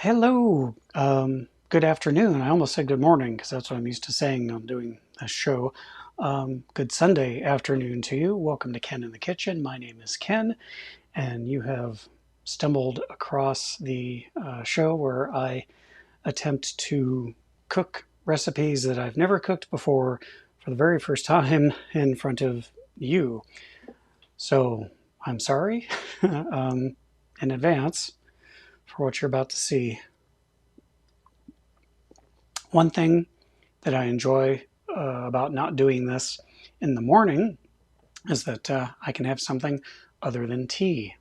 Hello, good afternoon. I almost said good morning because that's what I'm used to saying on doing a show. Good Sunday afternoon to you. Welcome to Ken in the Kitchen. My name is Ken, and you have stumbled across the show where I attempt to cook recipes that I've never cooked before for the very first time in front of you. So I'm sorry in advance for what you're about to see. One thing that I enjoy about not doing this in the morning is that I can have something other than tea.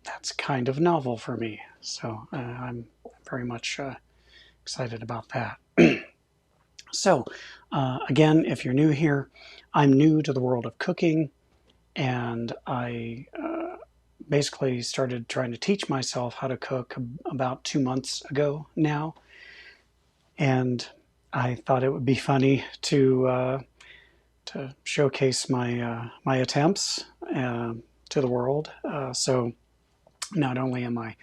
That's kind of novel for me, so I'm very much excited about that. So, again, if you're new here, I'm new to the world of cooking, and I basically started trying to teach myself how to cook about 2 months ago now. And I thought it would be funny to showcase my attempts to the world. So not only am I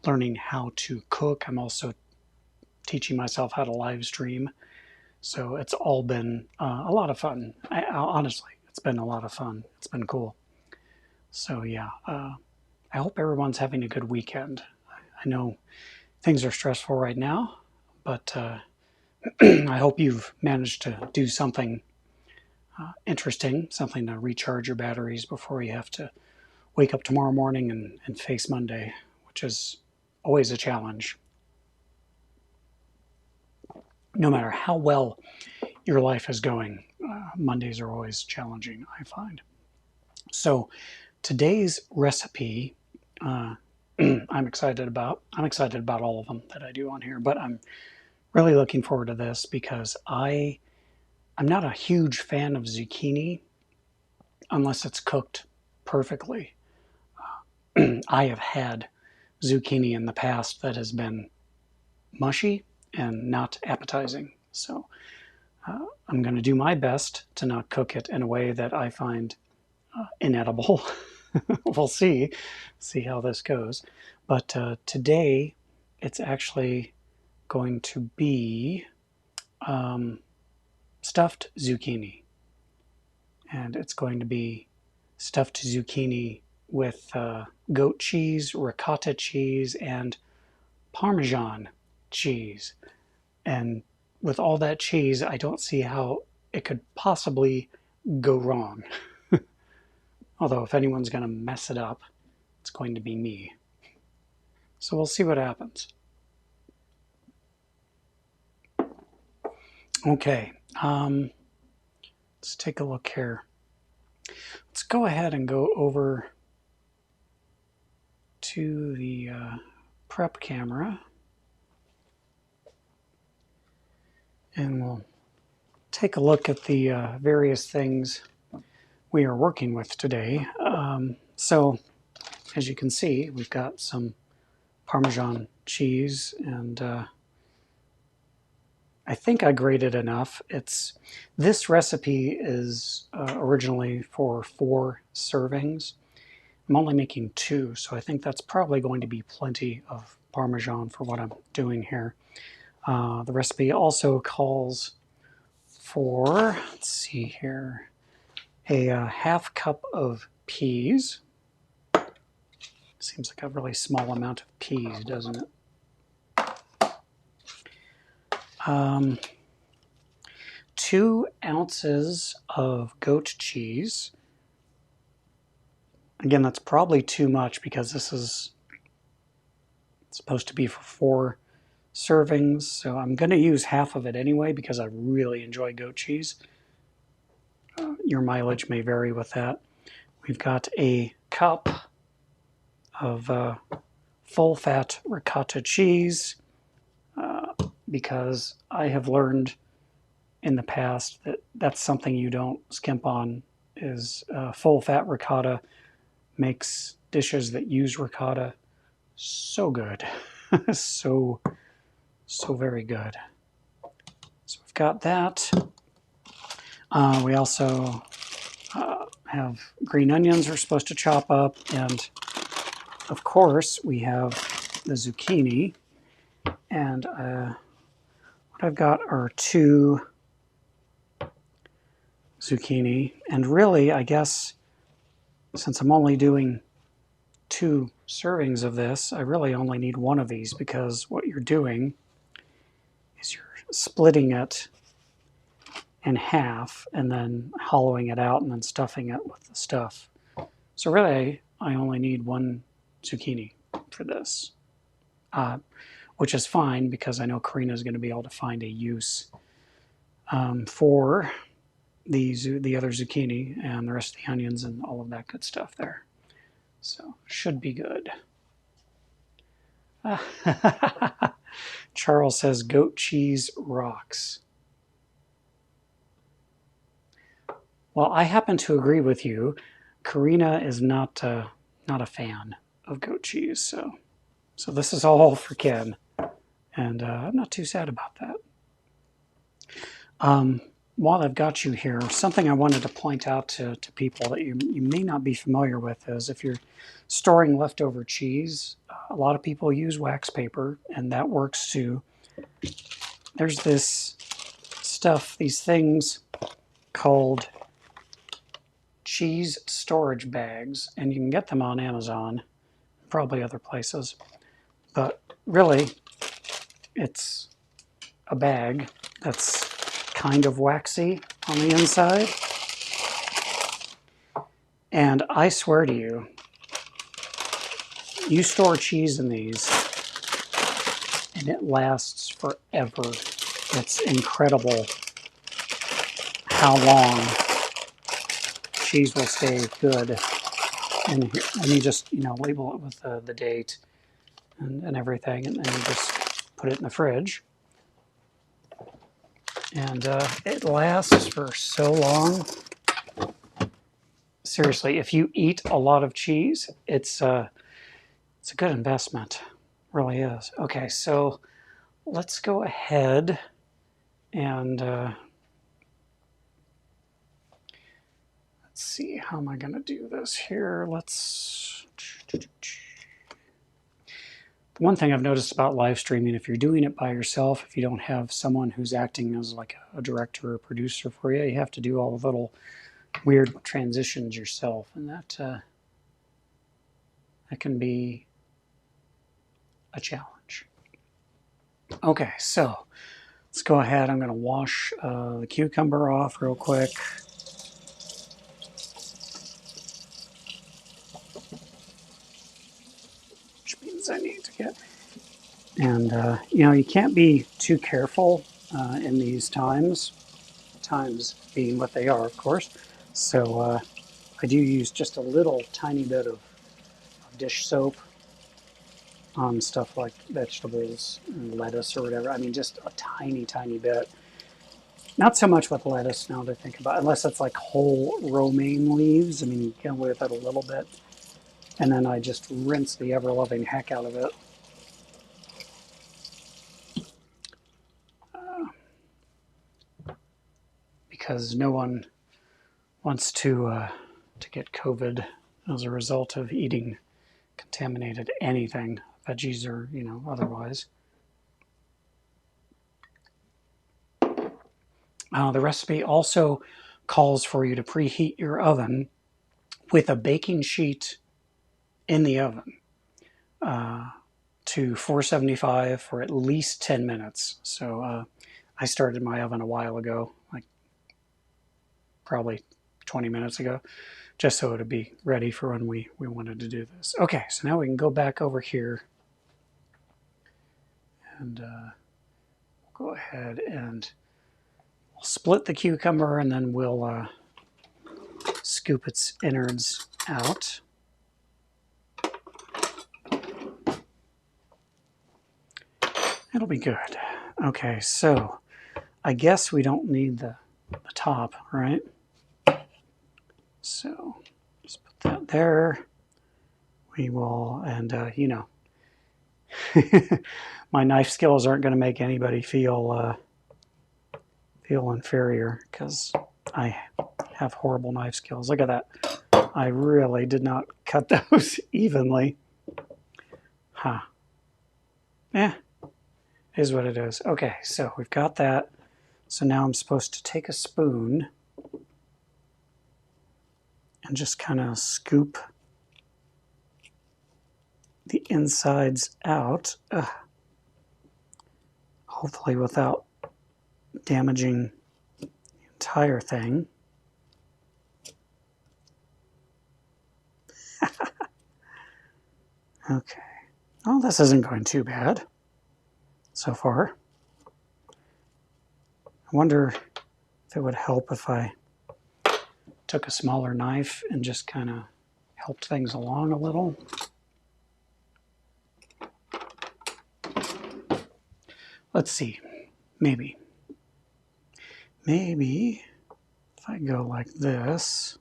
learning how to cook, I'm also teaching myself how to live stream. So it's all been a lot of fun. Honestly, it's been a lot of fun. It's been cool. So yeah, I hope everyone's having a good weekend. I know things are stressful right now, but I hope you've managed to do something interesting, something to recharge your batteries before you have to wake up tomorrow morning and face Monday, which is always a challenge. No matter how well your life is going, Mondays are always challenging, I find. So today's recipe, I'm excited about. I'm excited about all of them that I do on here, but I'm really looking forward to this because I'm not a huge fan of zucchini unless it's cooked perfectly. I have had zucchini in the past that has been mushy and not appetizing. So I'm going to do my best to not cook it in a way that I find inedible. We'll see how this goes. But today it's actually going to be stuffed zucchini. And it's going to be stuffed zucchini with goat cheese, ricotta cheese, and Parmesan cheese. And with all that cheese, I don't see how it could possibly go wrong. Although, if anyone's going to mess it up, it's going to be me. So we'll see what happens. Okay, let's take a look here. Let's go ahead and go over to the prep camera. And we'll take a look at the various things we are working with today. So, as you can see, we've got some Parmesan cheese, and I think I grated enough. This recipe is originally for 4 servings. I'm only making 2, so I think that's probably going to be plenty of Parmesan for what I'm doing here. The recipe also calls for, let's see here, a half cup of peas. Seems like a really small amount of peas, doesn't it? 2 ounces of goat cheese. Again, that's probably too much because this is supposed to be for 4 servings. So I'm going to use half of it anyway because I really enjoy goat cheese. Your mileage may vary with that. We've got a cup of full-fat ricotta cheese because I have learned in the past that that's something you don't skimp on. Is full-fat ricotta makes dishes that use ricotta so good, so very good. So we've got that. We also have green onions we're supposed to chop up, and of course we have the zucchini. And what I've got are 2 zucchini. And really, I guess, since I'm only doing 2 servings of this, I really only need 1 of these, because what you're doing is you're splitting it in half and then hollowing it out and then stuffing it with the stuff. So really, I only need 1 zucchini for this, which is fine because I know Karina is going to be able to find a use for the other zucchini and the rest of the onions and all of that good stuff there. So should be good. Charles says goat cheese rocks. Well, I happen to agree with you. Karina is not a fan of goat cheese, so this is all for Ken, and I'm not too sad about that. While I've got you here, something I wanted to point out to people that you may not be familiar with is if you're storing leftover cheese, a lot of people use wax paper, and that works too. There's this stuff, these things called cheese storage bags, and you can get them on Amazon, probably other places, but really it's a bag that's kind of waxy on the inside, and I swear to you, you store cheese in these and it lasts forever. It's incredible how long cheese will stay good. And you just, label it with the date and everything, and then you just put it in the fridge. And it lasts for so long. Seriously, if you eat a lot of cheese, it's a good investment. It really is. Okay, so let's go ahead and let's see, how am I going to do this here? One thing I've noticed about live streaming, if you're doing it by yourself, if you don't have someone who's acting as like a director or producer for you, you have to do all the little weird transitions yourself, and that can be a challenge. Okay, so let's go ahead. I'm going to wash the cucumber off real quick. Which means I need to get... And, you can't be too careful in these times being what they are, of course. So I do use just a little tiny bit of dish soap on stuff like vegetables and lettuce or whatever. I mean, just a tiny, tiny bit. Not so much with lettuce now that I think about it, unless it's like whole romaine leaves. I mean, you get away with that a little bit. And then I just rinse the ever-loving heck out of it. Because no one wants to get COVID as a result of eating contaminated anything, veggies or otherwise. The recipe also calls for you to preheat your oven with a baking sheet in the oven to 475 for at least 10 minutes. So I started my oven a while ago, like probably 20 minutes ago, just so it would be ready for when we wanted to do this. Okay, so now we can go back over here and go ahead and we'll split the cucumber, and then we'll scoop its innards out. It'll be good. Okay, so I guess we don't need the top, right? So just put that there. We will, and my knife skills aren't going to make anybody feel inferior, because I have horrible knife skills. Look at that. I really did not cut those evenly. Huh. Eh, is what it is. Okay, so we've got that. So now I'm supposed to take a spoon and just kind of scoop the insides out. Hopefully without damaging the entire thing. Okay. Oh, this isn't going too bad so far. I wonder if it would help if I took a smaller knife and just kind of helped things along a little. Let's see. Maybe if I go like this.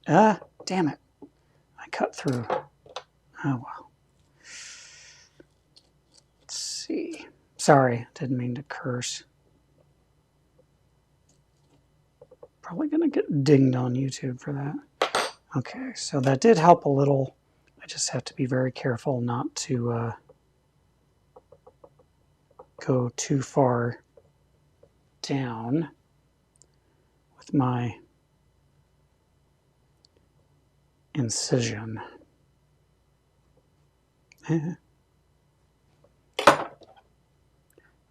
Damn it. I cut through. Oh well. Let's see. Sorry, didn't mean to curse. Probably gonna get dinged on YouTube for that. Okay, so that did help a little. I just have to be very careful not to go too far down with my incision.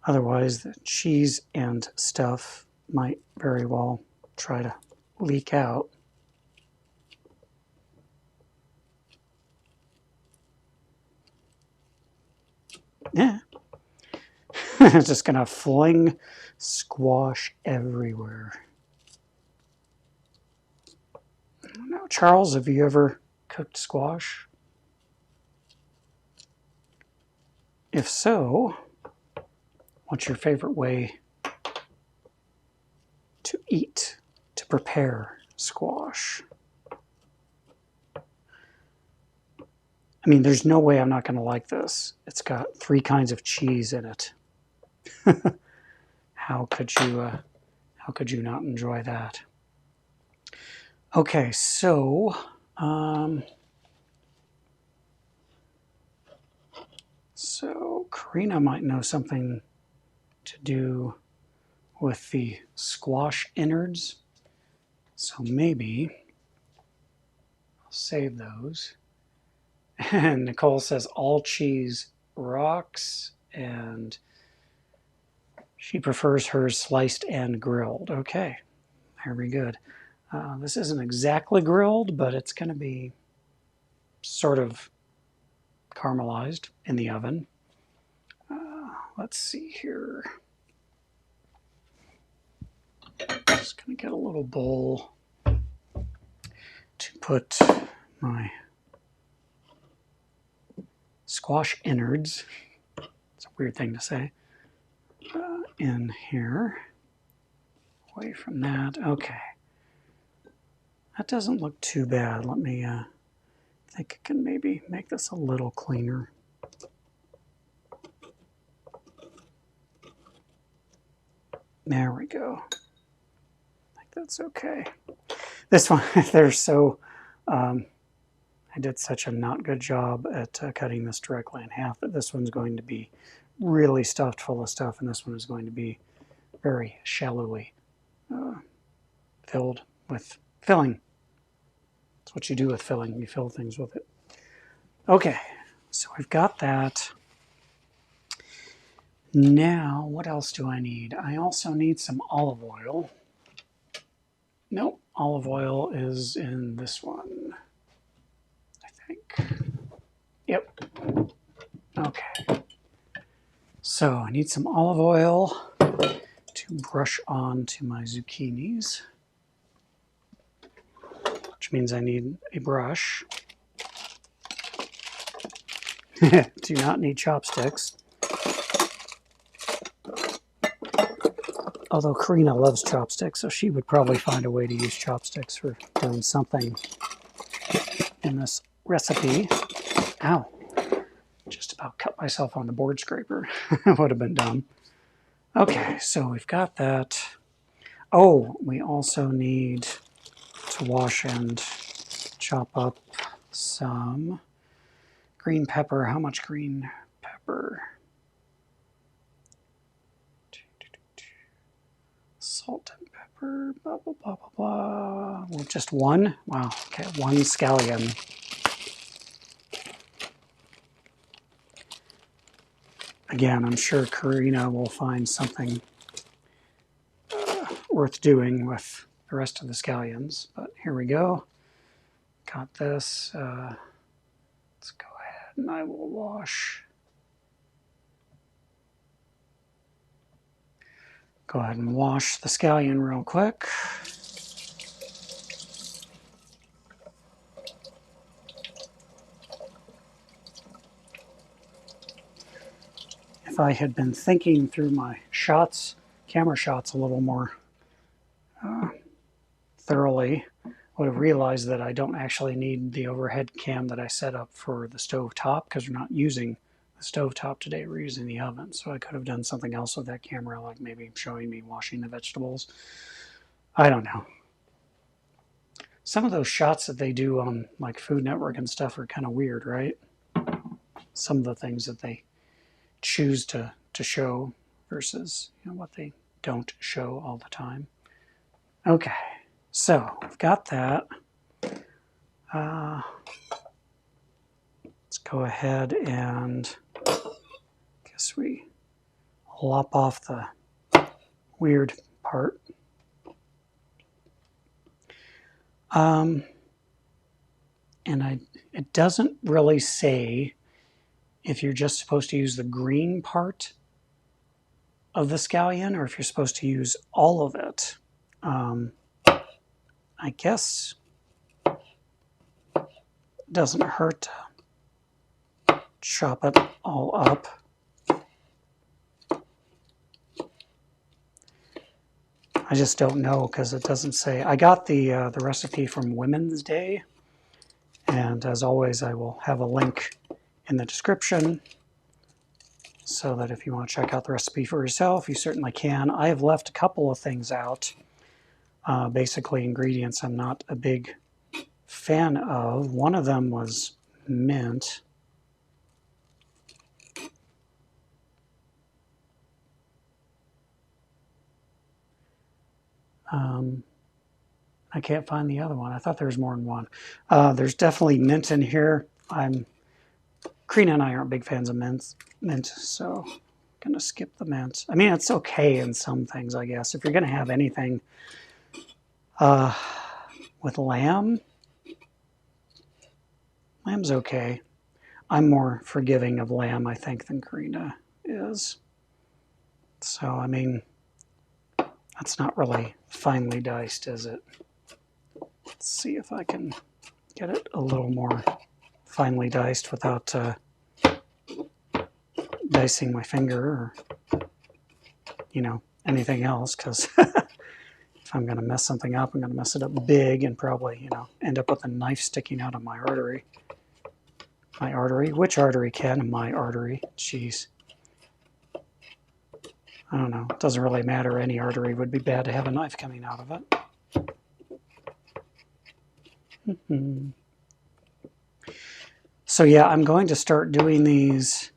Otherwise, the cheese and stuff might very well try to leak out. Yeah. It's just going to fling squash everywhere. Now, Charles, have you ever cooked squash? If so, what's your favorite way to eat, to prepare squash? I mean, there's no way I'm not going to like this. It's got 3 kinds of cheese in it. How could you not enjoy that? Okay, so Karina might know something to do with the squash innards. So maybe I'll save those. And Nicole says all cheese rocks, and she prefers hers sliced and grilled. Okay, very good. This isn't exactly grilled, but it's going to be sort of caramelized in the oven. Let's see here. Just going to get a little bowl to put my squash innards, it's a weird thing to say, in here. Away from that. Okay. That doesn't look too bad. Let me, I think I can maybe make this a little cleaner. There we go. I think that's okay. This one, they're so, I did such a not good job at cutting this directly in half that this one's going to be really stuffed full of stuff, and this one is going to be very shallowly filled with filling. That's what you do with filling. You fill things with it. Okay, so we've got that. Now, what else do I need? I also need some olive oil. Nope, olive oil is in this one, I think. Yep. Okay. So I need some olive oil to brush on to my zucchinis, which means I need a brush. Do not need chopsticks. Although Karina loves chopsticks, so she would probably find a way to use chopsticks for doing something in this recipe. Ow. Just about cut myself on the board scraper. Would have been dumb. Okay, so we've got that. Oh, we also need to wash and chop up some Green pepper. How much green pepper? Salt and pepper. Blah, blah, blah, blah, blah. Well, just one? Wow. Okay, one scallion. Again, I'm sure Karina will find something worth doing with the rest of the scallions. But here we go. Got this. Let's go ahead and I will wash. Go ahead and wash the scallion real quick. If I had been thinking through my shots, camera shots a little more thoroughly, I would have realized that I don't actually need the overhead cam that I set up for the stove top, because we're not using the stove top today, we're using the oven. So I could have done something else with that camera, like maybe showing me washing the vegetables. I don't know. Some of those shots that they do on like Food Network and stuff are kind of weird, right? Some of the things that they choose to show versus what they don't show all the time. Okay, so I've got that. Let's go ahead and guess we lop off the weird part. And it doesn't really say if you're just supposed to use the green part of the scallion or if you're supposed to use all of it. I guess it doesn't hurt to chop it all up. I just don't know because it doesn't say. I got the recipe from Women's Day, and as always, I will have a link in the description so that if you want to check out the recipe for yourself, you certainly can. I have left a couple of things out, basically ingredients I'm not a big fan of. One of them was mint. I can't find the other one. I thought there was more than one. There's definitely mint in here. Karina and I aren't big fans of mint, so I'm going to skip the mint. I mean, it's okay in some things, I guess. If you're going to have anything with lamb, lamb's okay. I'm more forgiving of lamb, I think, than Karina is. So, I mean, that's not really finely diced, is it? Let's see if I can get it a little more finely diced without dicing my finger or, anything else, because if I'm going to mess something up, I'm going to mess it up big and probably, end up with a knife sticking out of my artery. My artery? Which artery, Ken? My artery. Jeez. I don't know. It doesn't really matter. Any artery would be bad to have a knife coming out of it. So yeah, I'm going to start doing these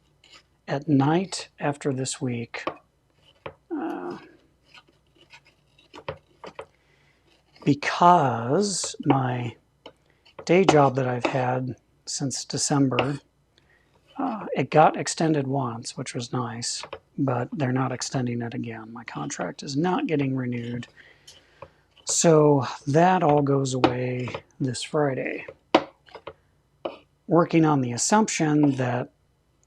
at night after this week. Because my day job that I've had since December, it got extended once, which was nice, but they're not extending it again. My contract is not getting renewed. So that all goes away this Friday. Working on the assumption that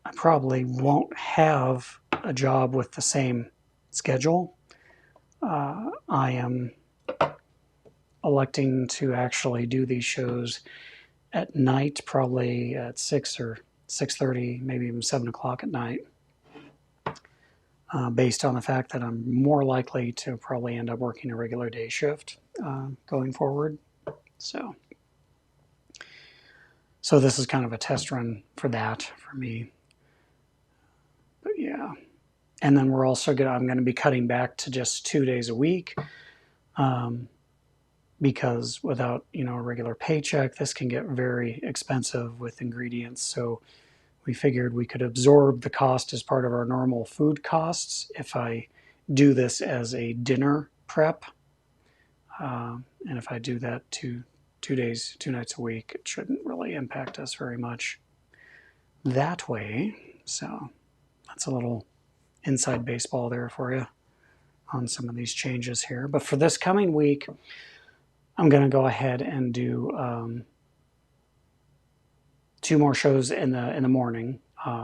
I probably won't have a job with the same schedule, I am electing to actually do these shows at night, probably at 6 or 6:30, maybe even 7 o'clock at night, based on the fact that I'm more likely to probably end up working a regular day shift going forward. So this is kind of a test run for that for me. But yeah. And then we're also I'm going to be cutting back to just 2 days a week. Because without, a regular paycheck, this can get very expensive with ingredients. So we figured we could absorb the cost as part of our normal food costs if I do this as a dinner prep. And if I do that two days, 2 nights a week, it shouldn't really impact us very much that way. So that's a little inside baseball there for you on some of these changes here. But for this coming week, I'm going to go ahead and do 2 more shows in the morning,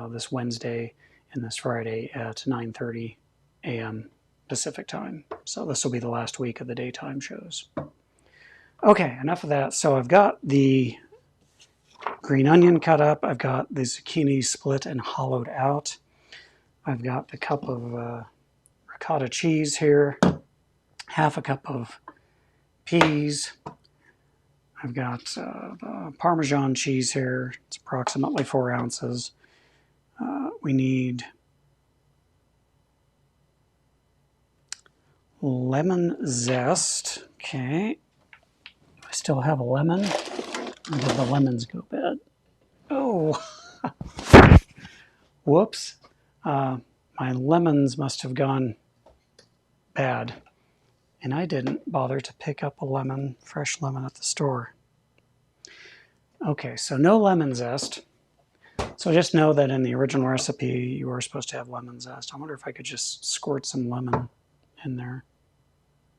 this Wednesday and this Friday at 9:30 a.m. Pacific time. So this will be the last week of the daytime shows. Okay, enough of that. So I've got the green onion cut up. I've got the zucchini split and hollowed out. I've got the cup of ricotta cheese here, half a cup of peas. I've got the Parmesan cheese here. It's approximately 4 ounces. We need lemon zest. Okay. I still have a lemon. Or did the lemons go bad? Oh, whoops. My lemons must have gone bad. And I didn't bother to pick up a lemon, fresh lemon at the store. Okay, so no lemon zest. So just know that in the original recipe, you were supposed to have lemon zest. I wonder if I could just squirt some lemon in there.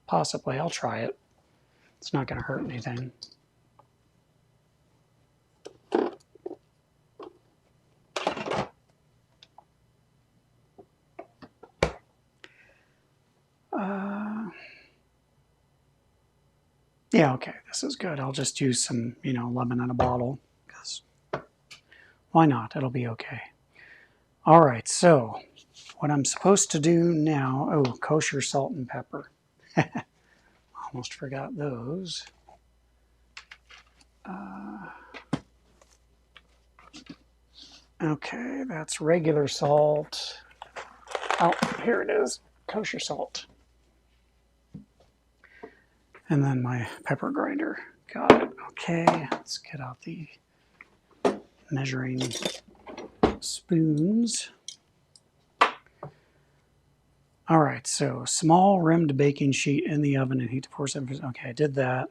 Possibly, I'll try it. It's not going to hurt anything. Yeah, okay, this is good. I'll just use some, lemon in a bottle, because why not? It'll be okay. All right, so what I'm supposed to do now, kosher salt and pepper. Almost forgot those. Okay, that's regular salt. Oh, here it is, kosher salt. And then my pepper grinder. Got it. Okay, let's get out the measuring spoons. All right, so small rimmed baking sheet in the oven and heat to 475. Okay, I did that.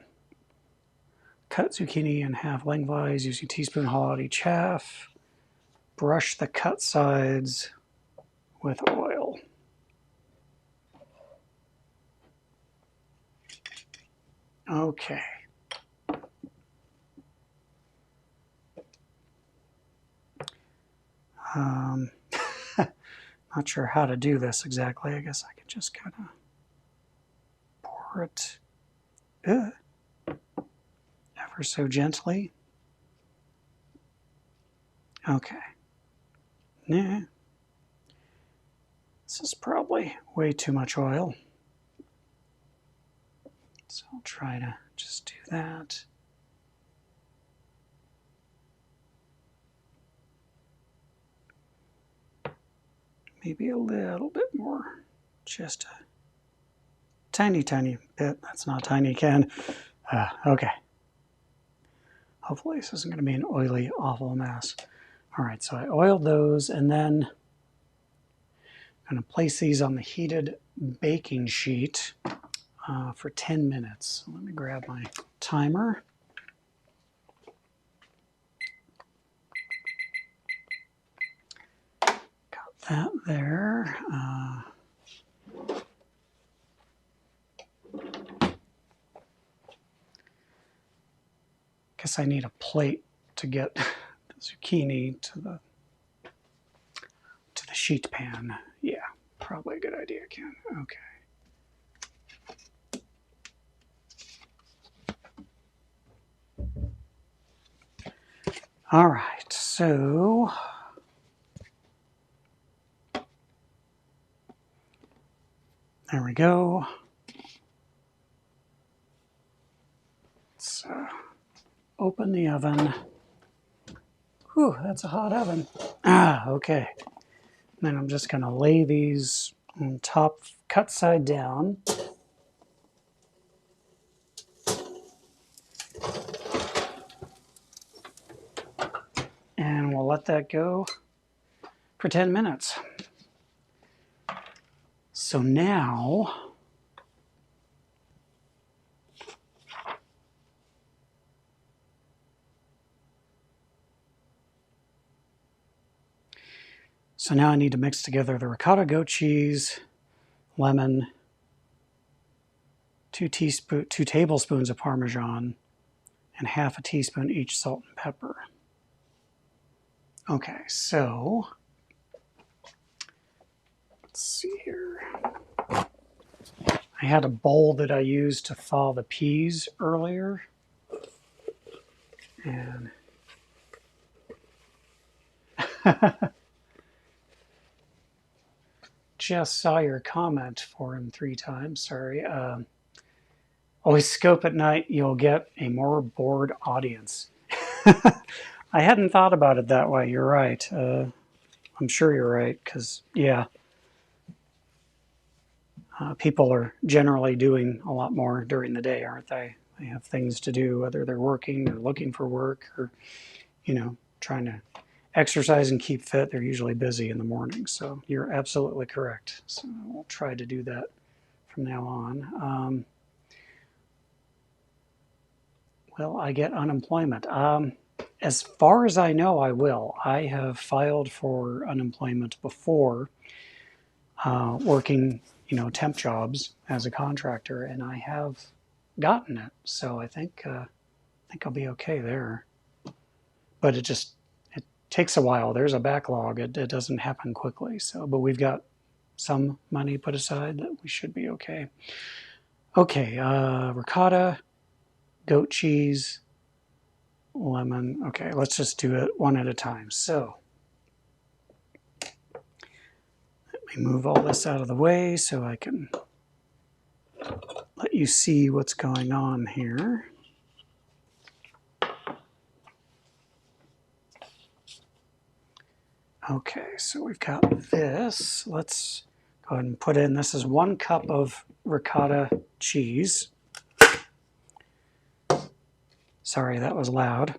Cut zucchini in half lengthwise using teaspoon hollowed each half. Brush the cut sides with oil. Okay. Not sure how to do this exactly. I guess I could just kind of pour it ever so gently. Okay. Nah. This is probably way too much oil. So I'll try to just do that. Maybe a little bit more. Just a tiny, tiny bit. That's not tiny, Ken. Okay. Hopefully this isn't going to be an oily, awful mess. All right, so I oiled those, and then I'm going to place these on the heated baking sheet for 10 minutes. So let me grab my timer. Got that there. Guess I need a plate to get the zucchini to the sheet pan. Yeah, probably a good idea, Ken. Okay. All right, so there we go. Let's open the oven. Whew, that's a hot oven. Okay. Then I'm just going to lay these on top, cut side down. and we'll let that go for 10 minutes. So now I need to mix together the ricotta, goat cheese, lemon, 2 tablespoons of Parmesan, and half a teaspoon each salt and pepper. Okay, so let's see here. I had a bowl that I used to thaw the peas earlier. And just saw your comment 4 and 3 times, sorry. Always scope at night, you'll get a more bored audience. I hadn't thought about it that way, you're right. I'm sure you're right, because, yeah. People are generally doing a lot more during the day, aren't they? They have things to do, whether they're working or looking for work or, trying to exercise and keep fit. They're usually busy in the morning. So you're absolutely correct. So we'll try to do that from now on. Will I get unemployment? As far as I know, I will. I have filed for unemployment before, working temp jobs as a contractor, and I have gotten it. So I think I'll be okay there. But it takes a while. There's a backlog. It doesn't happen quickly. So, but we've got some money put aside that we should be okay. Okay, ricotta, goat cheese, lemon. Okay, let's just do it one at a time. So let me move all this out of the way so I can let you see what's going on here. Okay, so we've got this. Let's go ahead and put in, this is 1 cup of ricotta cheese. Sorry, that was loud.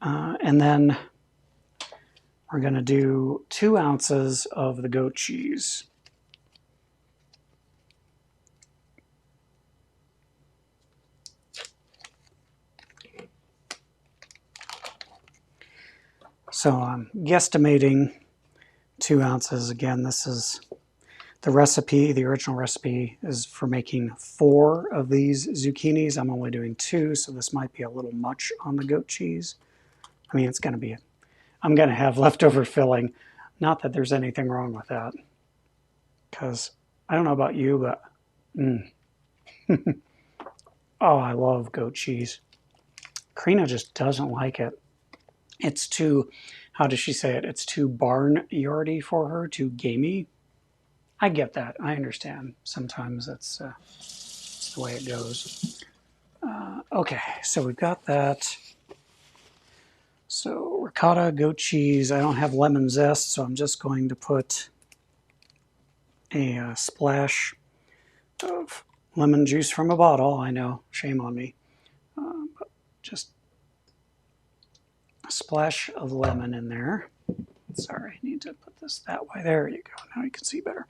And then we're going to do 2 ounces of the goat cheese. So I'm guesstimating 2 ounces. Again, this is the recipe. The original recipe is for making 4 of these zucchinis. I'm only doing 2, so this might be a little much on the goat cheese. I mean, it's going to be, I'm going to have leftover filling. Not that there's anything wrong with that. Because I don't know about you, but oh, I love goat cheese. Karina just doesn't like it. It's too, how does she say it? It's too barnyardy for her, too gamey. I get that. I understand. Sometimes that's the way it goes. Okay, so we've got that. So ricotta, goat cheese. I don't have lemon zest, so I'm just going to put a splash of lemon juice from a bottle. I know, shame on me. But just a splash of lemon in there. Sorry, I need to put this that way. There you go. Now you can see better.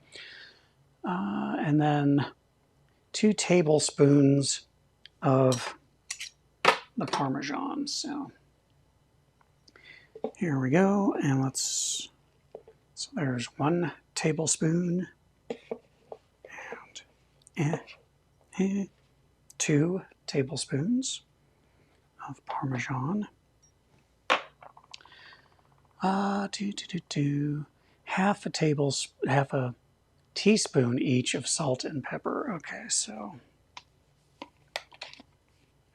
And then 2 tablespoons of the Parmesan. So here we go. And so there's 1 tablespoon and 2 tablespoons of Parmesan. Half a teaspoon each of salt and pepper. Okay, so,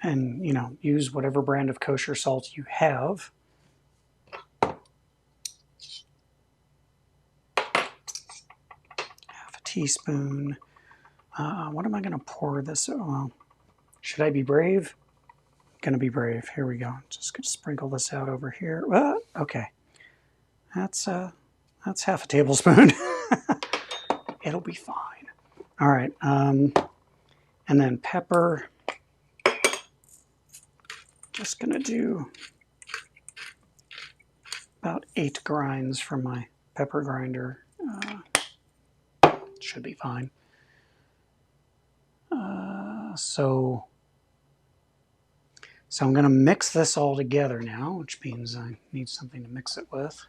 and use whatever brand of kosher salt you have. Half a teaspoon. What am I going to pour this? Should I be brave? I'm going to be brave. Here we go. Just going to sprinkle this out over here. Okay. That's half a tablespoon. It'll be fine. All right. And then pepper. Just going to do about 8 grinds from my pepper grinder. Should be fine. So I'm going to mix this all together now, which means I need something to mix it with.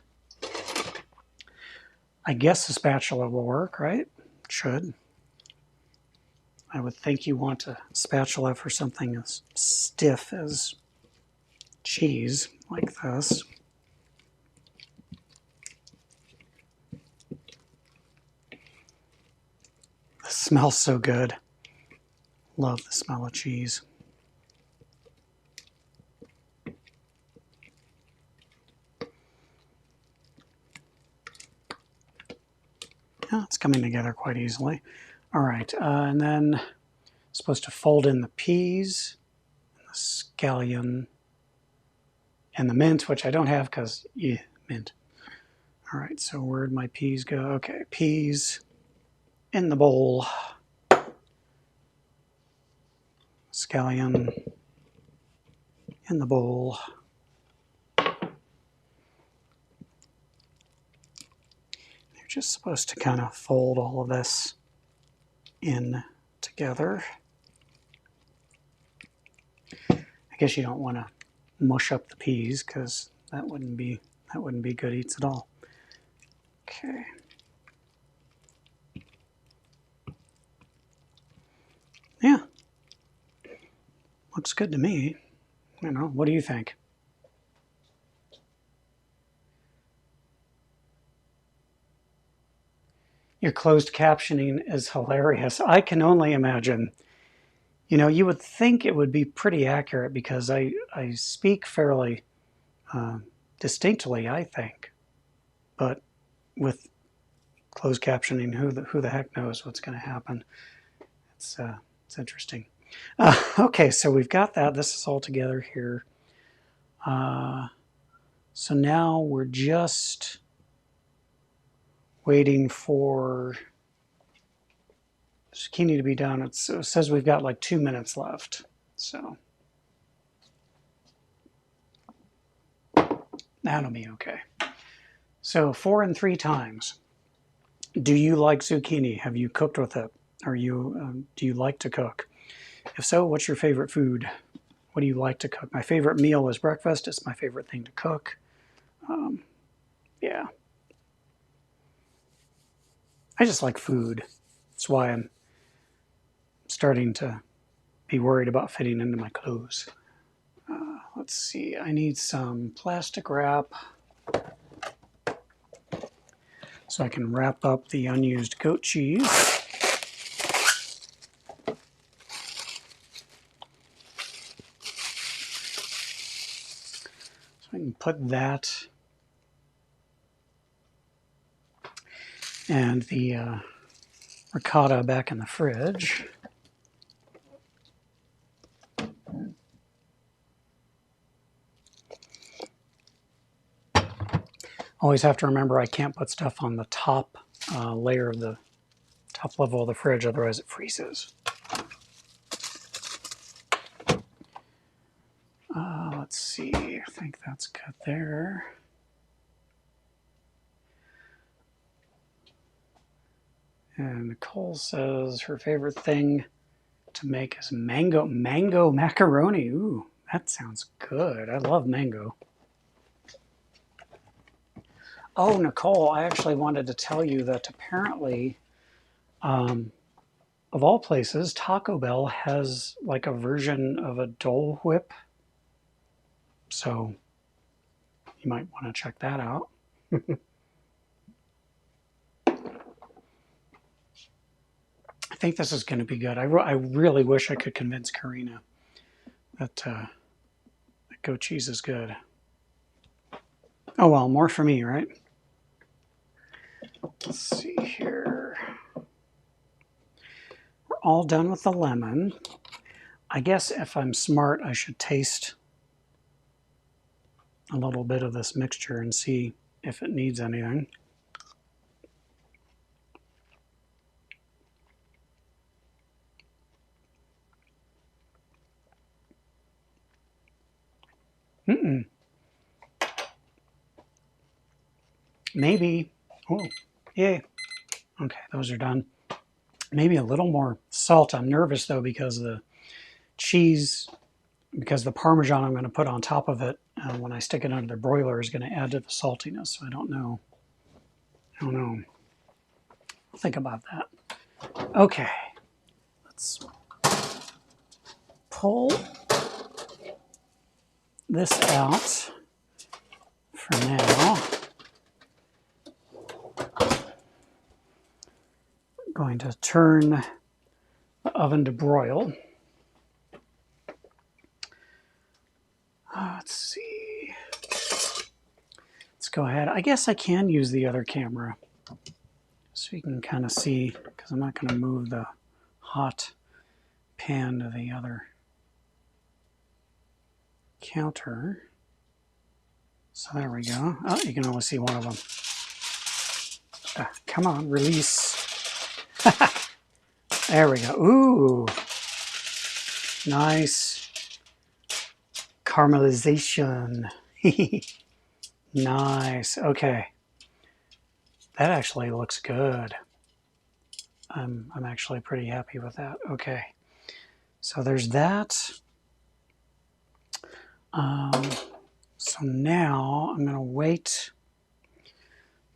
I guess a spatula will work, right? It should. I would think you want a spatula for something as stiff as cheese like this. It smells so good. Love the smell of cheese. Yeah, it's coming together quite easily. All right, and then supposed to fold in the peas, the scallion, and the mint, which I don't have because, yeah, mint. All right, so where'd my peas go? Okay, peas in the bowl. Scallion in the bowl. You're just supposed to kind of fold all of this in together. I guess you don't want to mush up the peas because that wouldn't be good eats at all. Okay. Yeah. Looks good to me. You know, what do you think? Your closed captioning is hilarious. I can only imagine. You know, you would think it would be pretty accurate because I speak fairly distinctly, I think. But with closed captioning, who the heck knows what's going to happen? It's interesting. Okay, so we've got that. This is all together here. So now we're just waiting for zucchini to be done. It says we've got like 2 minutes left. So that'll be okay. So 4 and 3 times. Do you like zucchini? Have you cooked with it? Do you like to cook? If so, what's your favorite food? What do you like to cook? My favorite meal is breakfast. It's my favorite thing to cook. Yeah. I just like food. That's why I'm starting to be worried about fitting into my clothes. Let's see. I need some plastic wrap so I can wrap up the unused goat cheese. So I can put that and the ricotta back in the fridge. Always have to remember I can't put stuff on the top layer of the top level of the fridge, otherwise it freezes. Let's see, I think that's good there. And Nicole says her favorite thing to make is mango macaroni. Ooh, that sounds good. I love mango. Oh, Nicole, I actually wanted to tell you that apparently, of all places, Taco Bell has like a version of a Dole Whip. So you might want to check that out. I think this is going to be good. I really wish I could convince Karina that goat cheese is good. Oh well, more for me, right? Let's see here. We're all done with the lemon. I guess if I'm smart, I should taste a little bit of this mixture and see if it needs anything. Mm-mm. maybe, oh, yay. Okay, those are done. Maybe a little more salt. I'm nervous though because the cheese, because the Parmesan I'm going to put on top of it when I stick it under the broiler is going to add to the saltiness. So I don't know. I don't know. I'll think about that. Okay, let's pull this out for now. Going to turn the oven to broil. Let's see. Let's go ahead. I guess I can use the other camera so you can kind of see, because I'm not going to move the hot pan to the other counter. So there we go. Oh, you can only see one of them. Come on, release. There we go. Ooh, nice caramelization. Nice. Okay, that actually looks good. I'm actually pretty happy with that. Okay, so there's that. So now I'm going to wait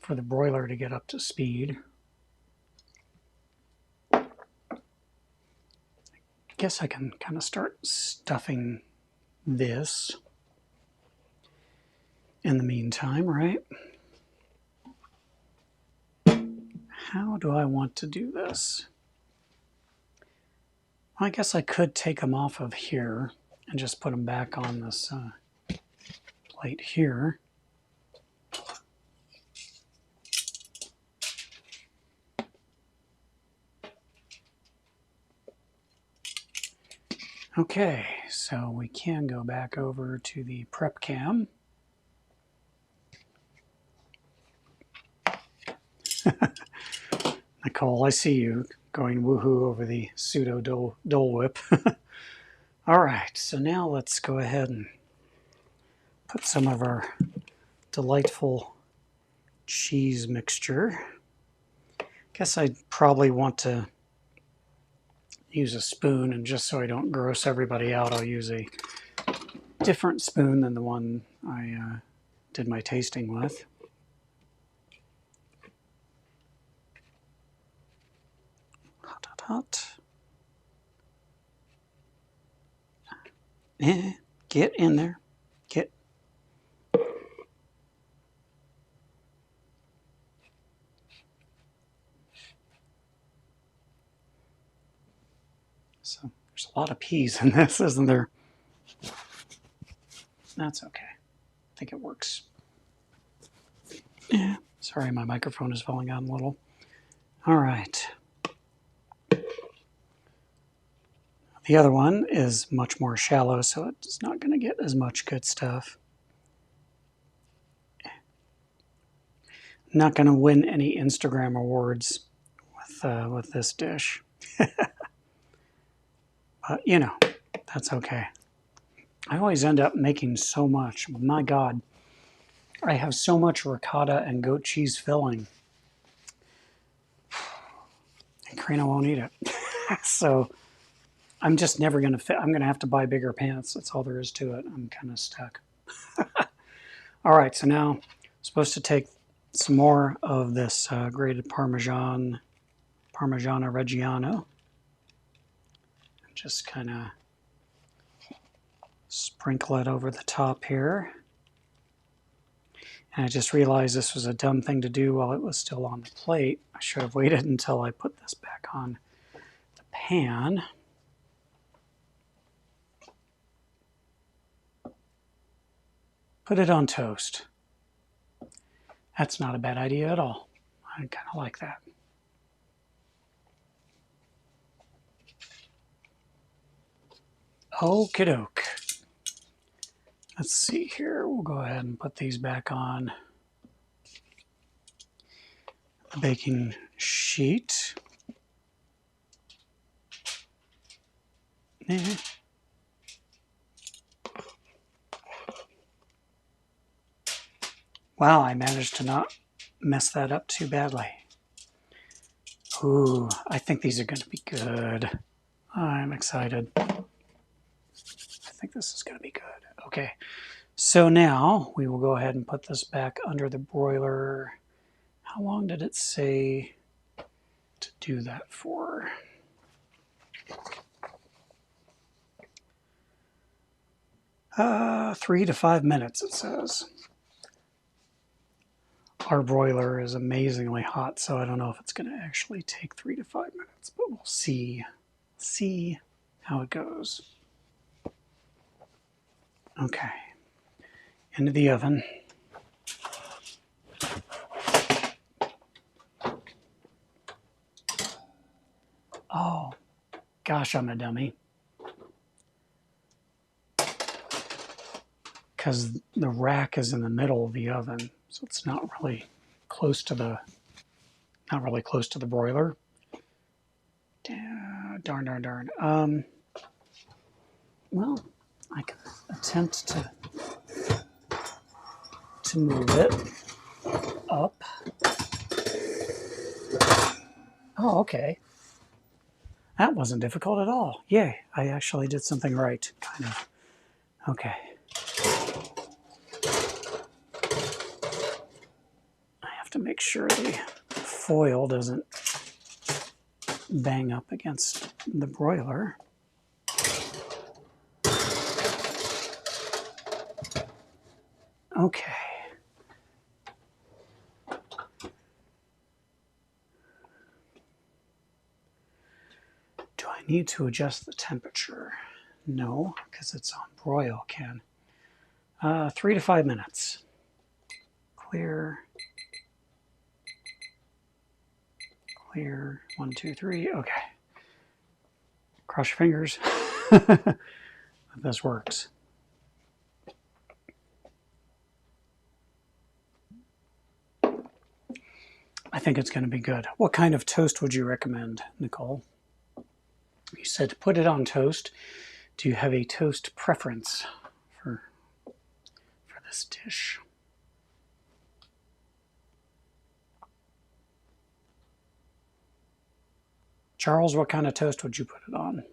for the broiler to get up to speed. I guess I can kind of start stuffing this in the meantime, right? How do I want to do this? Well, I guess I could take them off of here and just put them back on this plate here. Okay, so we can go back over to the prep cam. Nicole, I see you going woohoo over the pseudo Dole Whip. All right, so now let's go ahead and put some of our delightful cheese mixture. Guess I'd probably want to use a spoon, and just so I don't gross everybody out, I'll use a different spoon than the one I did my tasting with. Hot, hot, hot. Get in there. Get. So there's a lot of peas in this, isn't there? That's okay. I think it works. Yeah. Sorry, my microphone is falling out a little. All right. The other one is much more shallow, so it's not going to get as much good stuff. Not going to win any Instagram awards with this dish. But, you know, that's okay. I always end up making so much. My God, I have so much ricotta and goat cheese filling. And Karina won't eat it. So I'm just never going to fit. I'm going to have to buy bigger pants. That's all there is to it. I'm kind of stuck. All right, so now I'm supposed to take some more of this grated Parmesan, Parmigiano Reggiano. And just kind of sprinkle it over the top here. And I just realized this was a dumb thing to do while it was still on the plate. I should have waited until I put this back on the pan. Put it on toast. That's not a bad idea at all. I kind of like that. Okie doke. Let's see here. We'll go ahead and put these back on the baking sheet. Wow, I managed to not mess that up too badly. Ooh, I think these are going to be good. I'm excited. I think this is going to be good. Okay, so now we will go ahead and put this back under the broiler. How long did it say to do that for? Uh, 3 to 5 minutes, it says. Our broiler is amazingly hot, so I don't know if it's going to actually take 3 to 5 minutes, but we'll see how it goes. Okay, into the oven. Oh, gosh, I'm a dummy. Because the rack is in the middle of the oven, so it's not really close to the broiler. Darn. Well, I can attempt to move it up. Oh, okay. That wasn't difficult at all. Yay, I actually did something right, kind of. Okay. I have to make sure the foil doesn't bang up against the broiler. Okay. Do I need to adjust the temperature? No, because it's on broil, Ken. 3 to 5 minutes. Clear. 1, 2, 3. Okay. Cross your fingers that this works. I think it's going to be good. What kind of toast would you recommend, Nicole? You said to put it on toast. Do you have a toast preference for this dish? Charles, what kind of toast would you put it on?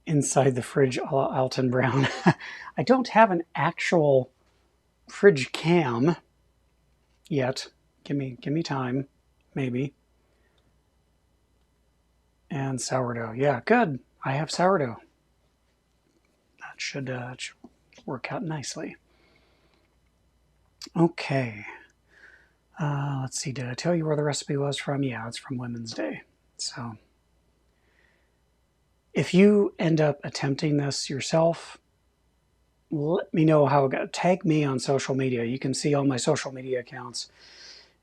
Inside the fridge, a la Alton Brown. I don't have an actual fridge cam yet. Give me time, maybe. And sourdough. Yeah, good. I have sourdough. That should work out nicely. Okay. Let's see. Did I tell you where the recipe was from? Yeah, it's from Women's Day. So if you end up attempting this yourself, let me know how it goes. Tag me on social media. You can see all my social media accounts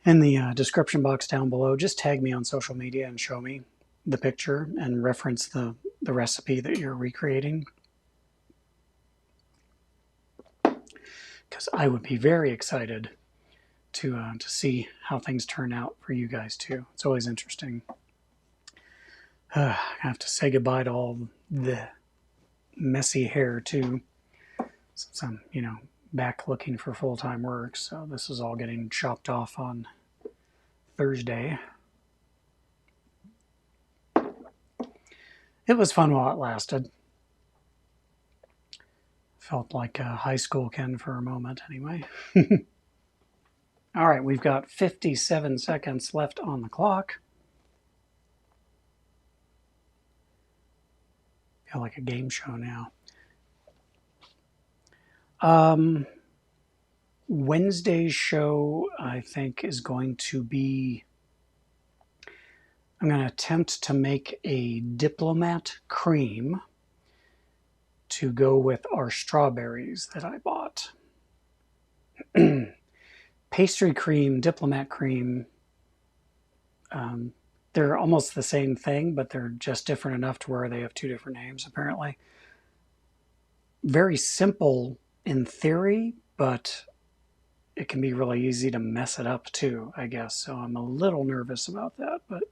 in the description box down below. Just tag me on social media and show me the picture and reference the recipe that you're recreating. Because I would be very excited to see how things turn out for you guys too. It's always interesting. I have to say goodbye to all the messy hair too, since I'm, back looking for full-time work. So this is all getting chopped off on Thursday. It was fun while it lasted. Felt like high school Ken for a moment anyway. All right, we've got 57 seconds left on the clock. Feel like a game show now. Wednesday's show, I think, is going to be... I'm going to attempt to make a diplomat cream to go with our strawberries that I bought. Pastry cream, diplomat cream, they're almost the same thing, but they're just different enough to where they have two different names, apparently. Very simple in theory, but it can be really easy to mess it up too, I guess. So I'm a little nervous about that, but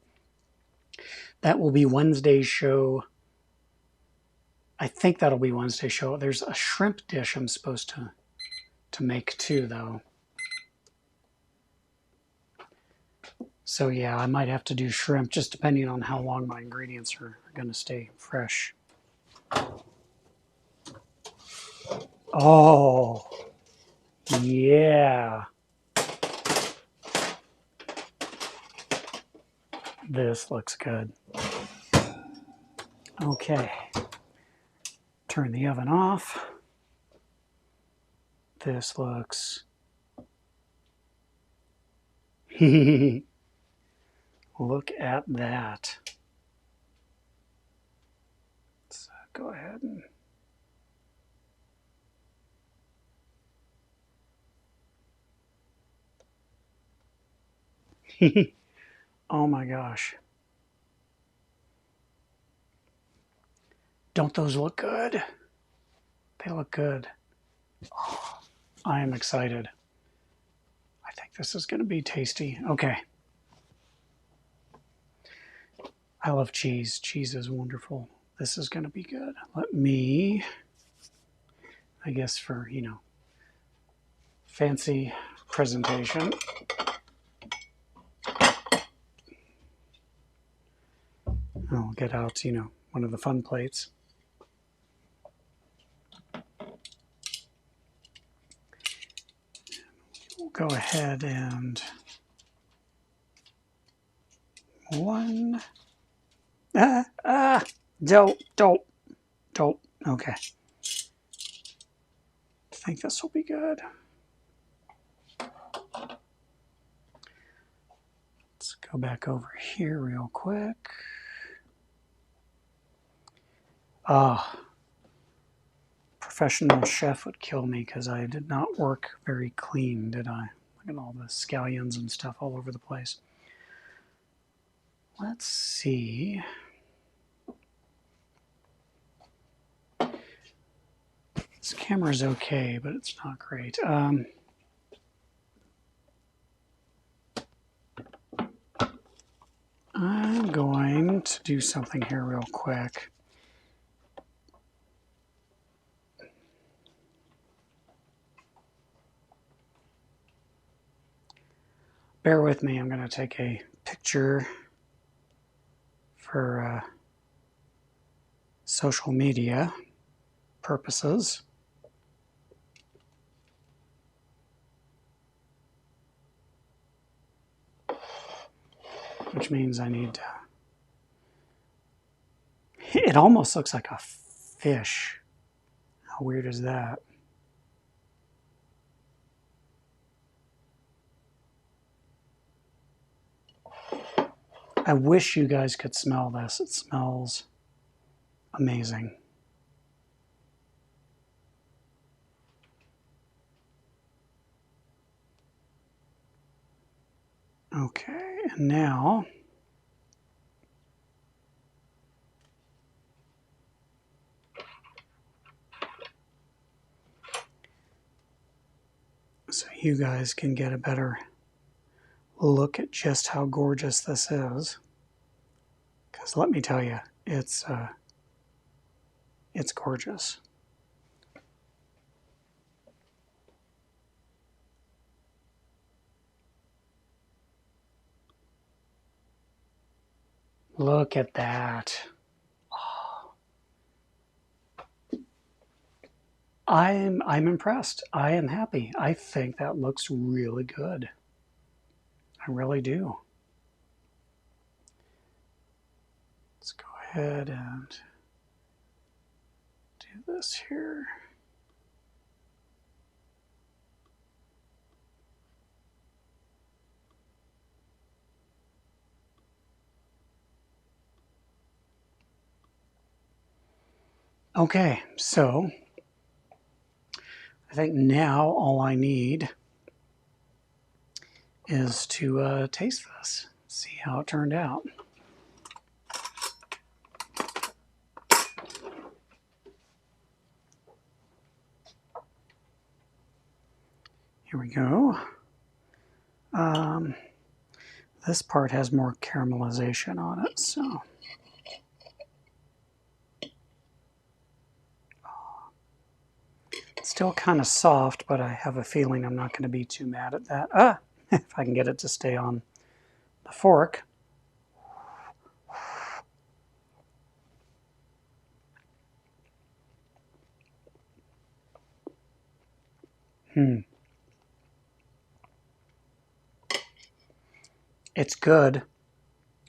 that will be Wednesday's show. I think that'll be Wednesday's show. There's a shrimp dish I'm supposed to make too, though. So yeah, I might have to do shrimp, just depending on how long my ingredients are going to stay fresh. Oh, yeah. This looks good. Okay. Turn the oven off. This looks... Look at that. Let's go ahead and... Oh my gosh. Don't those look good? They look good. Oh, I am excited. I think this is going to be tasty. Okay. I love cheese. Cheese is wonderful. This is going to be good. Let me, I guess for, fancy presentation. I'll get out, one of the fun plates. We'll go ahead and one. Don't. Okay. I think this will be good. Let's go back over here real quick. Professional chef would kill me because I did not work very clean, did I? Look at all the scallions and stuff all over the place. Let's see. This camera's okay, but it's not great. I'm going to do something here real quick. Bear with me, I'm going to take a picture for social media purposes. Which means I need to... It almost looks like a fish. How weird is that? I wish you guys could smell this. It smells amazing. Okay, and now so you guys can get a better look at just how gorgeous this is. Because let me tell you, it's gorgeous. Look at that. Oh. I'm impressed. I am happy. I think that looks really good. I really do. Let's go ahead and do this here. Okay, so I think now all I need is to taste this, see how it turned out. Here we go. This part has more caramelization on it, so. still kind of soft, but I have a feeling I'm not going to be too mad at that. Ah, if I can get it to stay on the fork. It's good.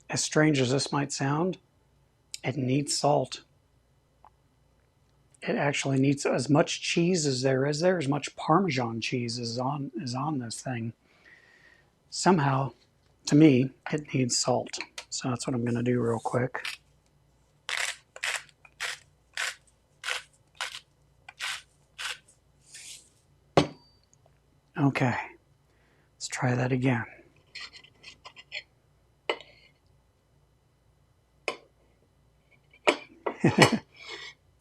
As strange as this might sound, it needs salt. It actually needs as much cheese as there is there, as much Parmesan cheese is on this thing. Somehow, to me, it needs salt. So that's what I'm going to do real quick. Okay, let's try that again.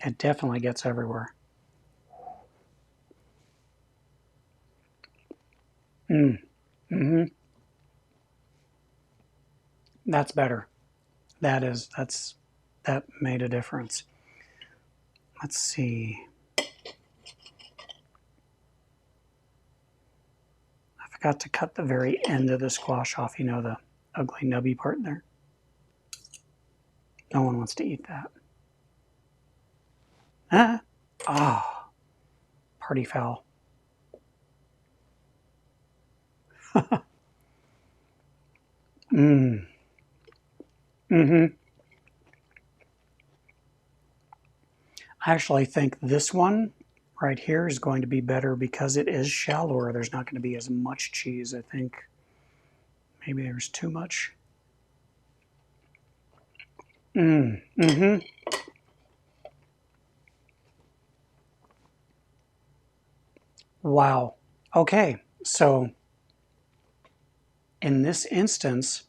It definitely gets everywhere. That's better. That made a difference. Let's see. I forgot to cut the very end of the squash off, you know, the ugly nubby part there. No one wants to eat that. Ah, party foul. I actually think this one right here is going to be better because it is shallower. There's not going to be as much cheese. I think maybe there's too much. Wow. Okay, so in this instance,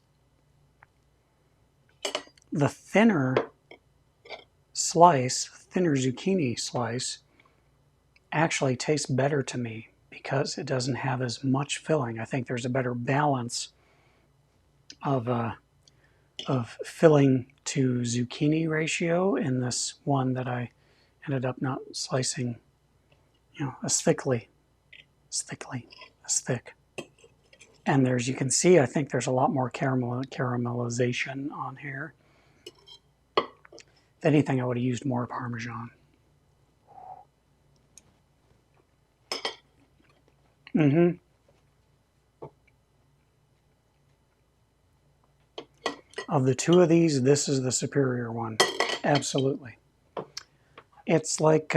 the thinner zucchini slice, actually tastes better to me because it doesn't have as much filling. I think there's a better balance of filling to zucchini ratio in this one that I ended up not slicing, you know, as thick. And there's, you can see, I think there's a lot more caramelization on here. If anything, I would have used more Parmesan. Of the two of these, this is the superior one. Absolutely. It's like,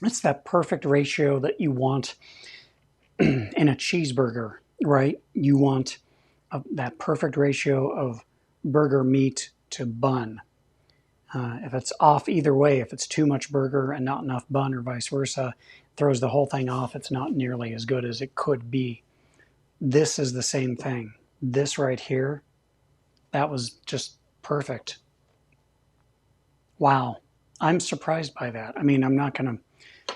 it's that perfect ratio that you want in a cheeseburger, right? You want that perfect ratio of burger meat to bun. If it's off either way, if it's too much burger and not enough bun or vice versa, throws the whole thing off. It's not nearly as good as it could be. This is the same thing. This right here, that was just perfect. Wow. I'm surprised by that. I mean, I'm not going to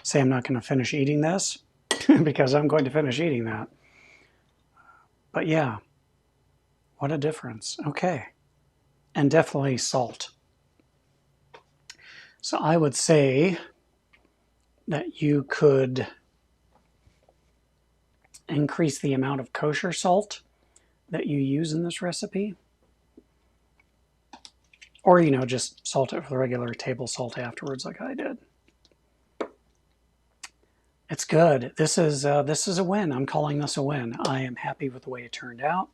say I'm not going to finish eating this because I'm going to finish eating that. But yeah, what a difference. Okay. And definitely salt. So I would say that you could increase the amount of kosher salt that you use in this recipe. Or, you know, just salt it with regular table salt afterwards like I did. It's good. This is a win. I'm calling this a win. I am happy with the way it turned out.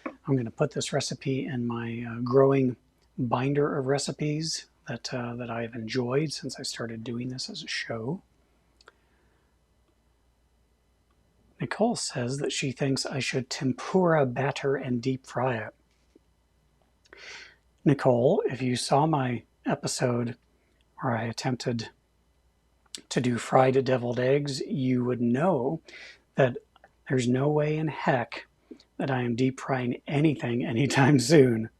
I'm going to put this recipe in my growing binder of recipes that I've enjoyed since I started doing this as a show. Nicole says that she thinks I should tempura batter and deep fry it. Nicole, if you saw my episode where I attempted to do fried deviled eggs, you would know that there's no way in heck that I am deep frying anything anytime soon.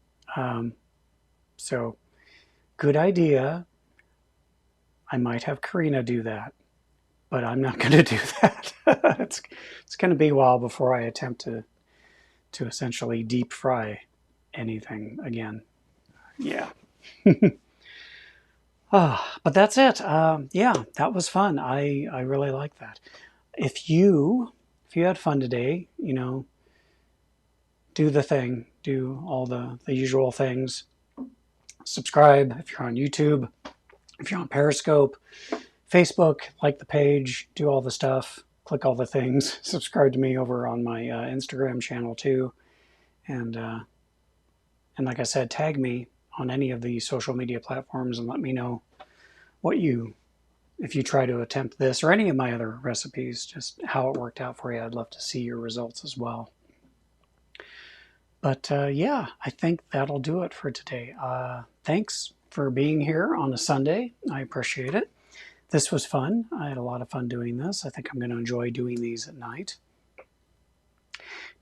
So, good idea. I might have Karina do that, but I'm not going to do that. It's going to be a while before I attempt to essentially deep fry anything again. Yeah. But that's it. Yeah, that was fun. I really like that. If you had fun today, do the thing, do all the usual things. Subscribe if you're on YouTube, if you're on Periscope, Facebook, like the page, do all the stuff, click all the things. Subscribe to me over on my Instagram channel too, and like I said, tag me on any of the social media platforms and let me know what you if you try to attempt this or any of my other recipes, just how it worked out for you. I'd love to see your results as well. But yeah, I think that'll do it for today. Thanks for being here on a Sunday. I appreciate it. This was fun. I had a lot of fun doing this. I think I'm going to enjoy doing these at night.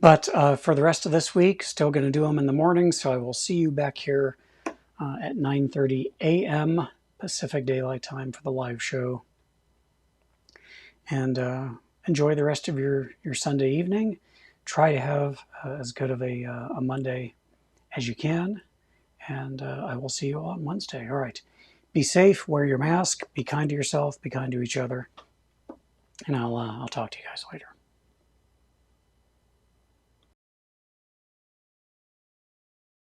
But for the rest of this week, still going to do them in the morning. So I will see you back here at 9:30 a.m. Pacific Daylight Time for the live show. And enjoy the rest of your Sunday evening. Try to have as good of a Monday as you can. And I will see you all on Wednesday. All right. Be safe. Wear your mask. Be kind to yourself. Be kind to each other. And I'll talk to you guys later.